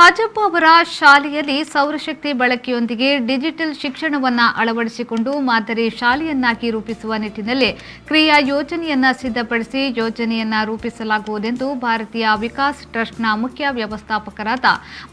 ಹಾಜಪ್ಪ ಅವರ ಶಾಲೆಯಲ್ಲಿ ಸೌರಶಕ್ತಿ ಬಳಕೆಯೊಂದಿಗೆ ಡಿಜಿಟಲ್ ಶಿಕ್ಷಣವನ್ನು ಅಳವಡಿಸಿಕೊಂಡು ಮಾದರಿ ಶಾಲೆಯನ್ನಾಗಿ ರೂಪಿಸುವ ನಿಟ್ಟಿನಲ್ಲಿ ಕ್ರಿಯಾ ಯೋಜನೆಯನ್ನ ಸಿದ್ಧಪಡಿಸಿ ಯೋಜನೆಯನ್ನ ರೂಪಿಸಲಾಗುವುದೆಂದು ಭಾರತೀಯ ವಿಕಾಸ್ ಟ್ರಸ್ಟ್ನ ಮುಖ್ಯ ವ್ಯವಸ್ಥಾಪಕರಾದ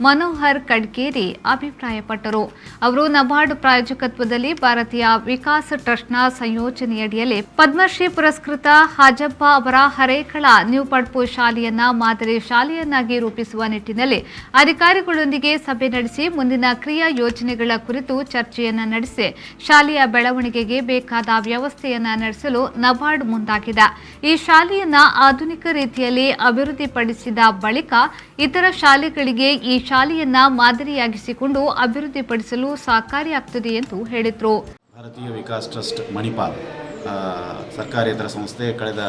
ಮನೋಹರ್ ಕಡ್ಕೇರಿ ಅಭಿಪ್ರಾಯಪಟ್ಟರು. ಅವರು ನಬಾರ್ಡ್ ಪ್ರಾಯೋಜಕತ್ವದಲ್ಲಿ ಭಾರತೀಯ ವಿಕಾಸ್ ಟ್ರಸ್ಟ್ನ ಸಂಯೋಜನೆಯಡಿಯಲ್ಲಿ ಪದ್ಮಶ್ರೀ ಪುರಸ್ಕೃತ ಹಾಜಪ್ಪ ಅವರ ಹರೇಕಳ ನ್ಯೂ ಪಡ್ಪು ಶಾಲೆಯನ್ನ ಮಾದರಿ ಶಾಲೆಯನ್ನಾಗಿ ರೂಪಿಸುವ ನಿಟ್ಟಿನಲ್ಲಿ ಅಧಿಕಾರಿಗಳೊಂದಿಗೆ ಸಭೆ ನಡೆಸಿ ಮುಂದಿನ ಕ್ರಿಯಾ ಯೋಜನೆಗಳ ಕುರಿತು ಚರ್ಚೆಯನ್ನು ನಡೆಸಿ ಶಾಲೆಯ ಬೆಳವಣಿಗೆಗೆ ಬೇಕಾದ ವ್ಯವಸ್ಥೆಯನ್ನು ನಡೆಸಲು ನಬಾರ್ಡ್ ಮುಂದಾಗಿದೆ. ಈ ಶಾಲೆಯನ್ನ ಆಧುನಿಕ ರೀತಿಯಲ್ಲಿ ಅಭಿವೃದ್ಧಿಪಡಿಸಿದ ಬಳಿಕ ಇತರ ಶಾಲೆಗಳಿಗೆ ಈ ಶಾಲೆಯನ್ನ ಮಾದರಿಯಾಗಿಸಿಕೊಂಡು ಅಭಿವೃದ್ಧಿಪಡಿಸಲು ಸಹಕಾರಿಯಾಗುತ್ತದೆ ಎಂದು ಹೇಳಿದರು. ಭಾರತೀಯ ವಿಕಾಸ್ ಟ್ರಸ್ಟ್ ಮಣಿಪಾಲ್ ಸರ್ಕಾರೇತರ ಸಂಸ್ಥೆ ಕಳೆದ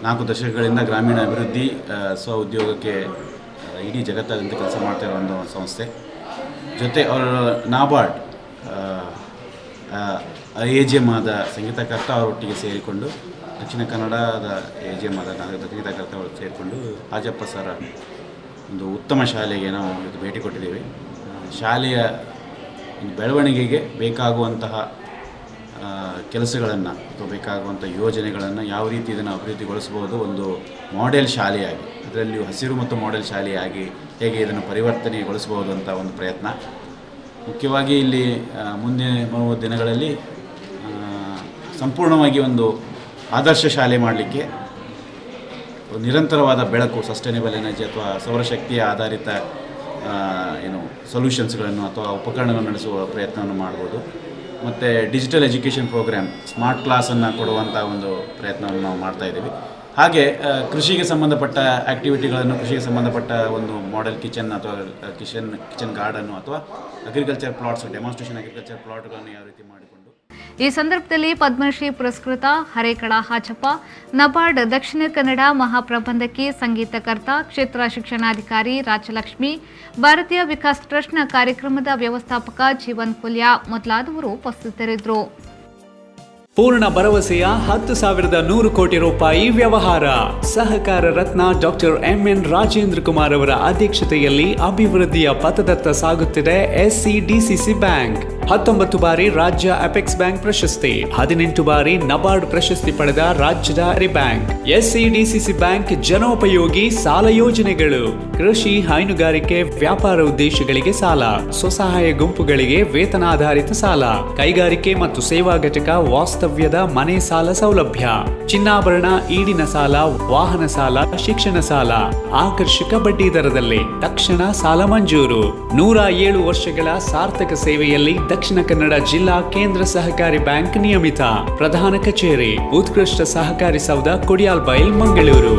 4 ದಶಕಗಳಿಂದ ಗ್ರಾಮೀಣ ಅಭಿವೃದ್ಧಿ ಸ್ವ ಉದ್ಯೋಗಕ್ಕೆ ಇಡೀ ಜಗತ್ತಾದ್ಯಂತ ಕೆಲಸ ಮಾಡ್ತಾ ಇರೋ ಒಂದು ಸಂಸ್ಥೆ. ಜೊತೆ ಅವರು ನಾಬಾರ್ಡ್ AGM ಆದ ಸಂಗೀತಕರ್ತ ಅವರೊಟ್ಟಿಗೆ ಸೇರಿಕೊಂಡು ದಕ್ಷಿಣ ಕನ್ನಡದ AGM ಆದ ಸಂಗೀತಕರ್ತ ಅವರು ಸೇರಿಕೊಂಡು ಹಾಜಪ್ಪ ಸರ ಒಂದು ಉತ್ತಮ ಶಾಲೆಗೆ ನಾವು ಇವತ್ತು ಭೇಟಿ ಕೊಟ್ಟಿದ್ದೇವೆ. ಶಾಲೆಯ ಬೆಳವಣಿಗೆಗೆ ಬೇಕಾಗುವಂತಹ ಕೆಲಸಗಳನ್ನು ಅಥವಾ ಬೇಕಾಗುವಂಥ ಯೋಜನೆಗಳನ್ನು ಯಾವ ರೀತಿ ಇದನ್ನು ಅಭಿವೃದ್ಧಿಗೊಳಿಸಬಹುದು, ಒಂದು ಮಾಡೆಲ್ ಶಾಲೆಯಾಗಿ, ಅದರಲ್ಲಿಯೂ ಹಸಿರು ಮತ್ತು ಮಾಡೆಲ್ ಶಾಲೆಯಾಗಿ ಹೇಗೆ ಇದನ್ನು ಪರಿವರ್ತನೆಗೊಳಿಸಬಹುದು ಅಂತ ಒಂದು ಪ್ರಯತ್ನ. ಮುಖ್ಯವಾಗಿ ಇಲ್ಲಿ ಮುಂದೆ ಬರುವ ದಿನಗಳಲ್ಲಿ ಸಂಪೂರ್ಣವಾಗಿ ಒಂದು ಆದರ್ಶ ಶಾಲೆ ಮಾಡಲಿಕ್ಕೆ ನಿರಂತರವಾದ ಬೆಳಕು, ಸಸ್ಟೈನೇಬಲ್ ಎನರ್ಜಿ ಅಥವಾ ಸೌರಶಕ್ತಿಯ ಆಧಾರಿತ ಸೊಲ್ಯೂಷನ್ಸ್ಗಳನ್ನು ಅಥವಾ ಉಪಕರಣಗಳನ್ನು ನಡೆಸುವ ಪ್ರಯತ್ನವನ್ನು ಮಾಡ್ಬೋದು. ಮತ್ತು ಡಿಜಿಟಲ್ ಎಜುಕೇಷನ್ ಪ್ರೋಗ್ರಾಮ್, ಸ್ಮಾರ್ಟ್ ಕ್ಲಾಸನ್ನು ಕೊಡುವಂಥ ಒಂದು ಪ್ರಯತ್ನವನ್ನು ನಾವು ಮಾಡ್ತಾಯಿದ್ದೀವಿ. ಹಾಗೆ ಕೃಷಿಗೆ ಸಂಬಂಧಪಟ್ಟ ಆ್ಯಕ್ಟಿವಿಟಿಗಳನ್ನು, ಕೃಷಿಗೆ ಸಂಬಂಧಪಟ್ಟ ಒಂದು ಮಾಡೆಲ್ ಕಿಚನ್ ಅಥವಾ ಕಿಚನ್ ಗಾರ್ಡನ್ನು ಅಥವಾ ಅಗ್ರಿಕಲ್ಚರ್ ಪ್ಲಾಟ್ಸ್, ಡೆಮಾನ್ಸ್ಟ್ರೇಷನ್ ಅಗ್ರಿಕಲ್ಚರ್ ಪ್ಲಾಟ್ಗಳನ್ನು ಯಾವ ರೀತಿ ಮಾಡಿಕೊಂಡು ಈ ಸಂದರ್ಭದಲ್ಲಿ ಪದ್ಮಶ್ರೀ ಪುರಸ್ಕೃತ ಹರೇಕಳ ಹಾಜಪ್ಪ, ನಬಾರ್ಡ್ ದಕ್ಷಿಣ ಕನ್ನಡ ಮಹಾಪ್ರಬಂಧಕಿ, ಸಂಗೀತಕರ್ತ, ಕ್ಷೇತ್ರ ಶಿಕ್ಷಣಾಧಿಕಾರಿ ರಾಜಲಕ್ಷ್ಮಿ, ಭಾರತೀಯ ವಿಕಾಸ್ ಟ್ರಸ್ಟ್ನ ಕಾರ್ಯಕ್ರಮದ ವ್ಯವಸ್ಥಾಪಕ ಜೀವನ್ ಕುಲ್ಯಾ ಮೊದಲಾದವರು ಉಪಸ್ಥಿತರಿದ್ದರು. ಪೂರ್ಣ ಭರವಸೆಯ 10,100 ಕೋಟಿ ರೂಪಾಯಿ ವ್ಯವಹಾರ. ಸಹಕಾರ ರತ್ನ ಡಾಕ್ಟರ್ MN ರಾಜೇಂದ್ರ ಕುಮಾರ್ ಅವರ ಅಧ್ಯಕ್ಷತೆಯಲ್ಲಿ ಅಭಿವೃದ್ಧಿಯ ಪಥದತ್ತ ಸಾಗುತ್ತಿದೆ SCDCC ಬ್ಯಾಂಕ್. 19 ಬಾರಿ ರಾಜ್ಯ ಅಪೆಕ್ಸ್ ಬ್ಯಾಂಕ್ ಪ್ರಶಸ್ತಿ, 18 ಬಾರಿ ನಬಾರ್ಡ್ ಪ್ರಶಸ್ತಿ ಪಡೆದ ರಾಜ್ಯದ ಬ್ಯಾಂಕ್. SCDCC ಬ್ಯಾಂಕ್ ಜನೋಪಯೋಗಿ ಸಾಲ ಯೋಜನೆಗಳು, ಕೃಷಿ, ಹೈನುಗಾರಿಕೆ, ವ್ಯಾಪಾರ ಉದ್ದೇಶಗಳಿಗೆ ಸಾಲ, ಸ್ವಸಹಾಯ ಗುಂಪುಗಳಿಗೆ ವೇತನಾಧಾರಿತ ಸಾಲ, ಕೈಗಾರಿಕೆ ಮತ್ತು ಸೇವಾ ಘಟಕ ವಾಸ್ತವ್ಯದ ಮನೆ ಸಾಲ ಸೌಲಭ್ಯ, ಚಿನ್ನಾಭರಣ, ಈಡಿನ ಸಾಲ, ವಾಹನ ಸಾಲ, ಶಿಕ್ಷಣ ಸಾಲ, ಆಕರ್ಷಕ ಬಡ್ಡಿ ದರದಲ್ಲಿ ತಕ್ಷಣ ಸಾಲ ಮಂಜೂರು. 107 ವರ್ಷಗಳ ಸಾರ್ಥಕ ಸೇವೆಯಲ್ಲಿ ದಕ್ಷಿಣ ಕನ್ನಡ ಜಿಲ್ಲಾ ಕೇಂದ್ರ ಸಹಕಾರಿ ಬ್ಯಾಂಕ್ ನಿಯಮಿತ. ಪ್ರಧಾನ ಕಚೇರಿ, ಉತ್ಕೃಷ್ಟ ಸಹಕಾರಿ ಸೌಧ, ಕೊಡಿಯಾಲ್ ಬೈಲ್, ಮಂಗಳೂರು.